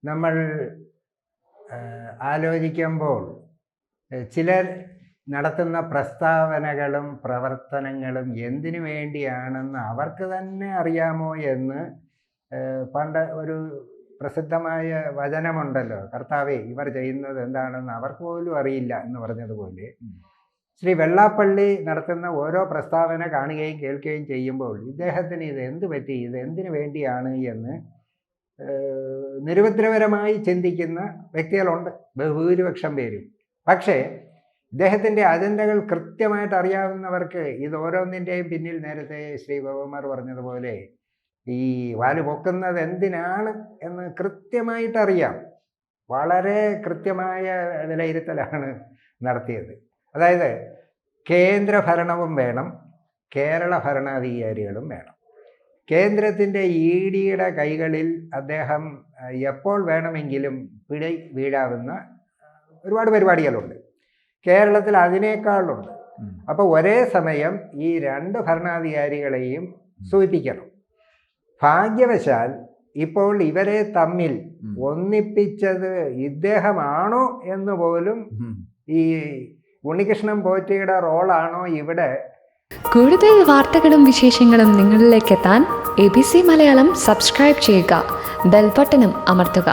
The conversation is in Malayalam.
നമ്മൾ ആലോചിക്കുമ്പോൾ ചിലർ നടത്തുന്ന പ്രസ്താവനകളും പ്രവർത്തനങ്ങളും എന്തിനു വേണ്ടിയാണെന്ന് അവർക്ക് തന്നെ അറിയാമോ എന്ന് പണ്ട് ഒരു പ്രസിദ്ധമായ വചനമുണ്ടല്ലോ, കർത്താവേ ഇവർ ചെയ്യുന്നത് എന്താണെന്ന് അവർക്ക് പോലും അറിയില്ല എന്ന് പറഞ്ഞതുപോലെ ശ്രീ വെള്ളാപ്പള്ളി നടത്തുന്ന ഓരോ പ്രസ്താവന കാണുകയും കേൾക്കുകയും ചെയ്യുമ്പോൾ ഇദ്ദേഹത്തിന് ഇത് എന്ത് പറ്റി, ഇത് എന്തിനു വേണ്ടിയാണ് എന്ന് നിരുപദ്രവരമായി ചിന്തിക്കുന്ന വ്യക്തികളുണ്ട്, ബഹുഭൂരിപക്ഷം പേരും. പക്ഷേ ഇദ്ദേഹത്തിൻ്റെ അജണ്ടകൾ കൃത്യമായിട്ട് അറിയാവുന്നവർക്ക് ഇത് ഓരോന്നിൻ്റെയും പിന്നിൽ നേരത്തെ ശ്രീ ഗോപകുമാർ പറഞ്ഞതുപോലെ ഈ വാല് പൊക്കുന്നത് എന്തിനാണ് എന്ന് കൃത്യമായിട്ടറിയാം. വളരെ കൃത്യമായ വിലയിരുത്തലാണ് നടത്തിയത്. അതായത് കേന്ദ്ര ഭരണവും വേണം, കേരള ഭരണാധികാരികളും വേണം. കേന്ദ്രത്തിൻ്റെ EDയുടെ കൈകളിൽ അദ്ദേഹം എപ്പോൾ വേണമെങ്കിലും വീഴാവുന്ന ഒരുപാട് പരിപാടികളുണ്ട്. കേരളത്തിൽ അതിനേക്കാളുണ്ട്. അപ്പോൾ ഒരേ സമയം ഈ രണ്ട് ഭരണാധികാരികളെയും സൂചിപ്പിക്കണം. ഭാഗ്യവശാൽ ഇപ്പോൾ ഇവരെ തമ്മിൽ ഒന്നിപ്പിച്ചത് ഇദ്ദേഹമാണോ എന്ന് പോലും, ഈ ഉണ്ണികൃഷ്ണൻ പോറ്റിയുടെ റോളാണോ ഇവിടെ? കൂടുതൽ വാർത്തകളും വിശേഷങ്ങളും നിങ്ങളിലേക്ക് എത്താൻ ABC മലയാളം സബ്സ്ക്രൈബ് ചെയ്യുക, ബെൽ ബട്ടണും അമർത്തുക.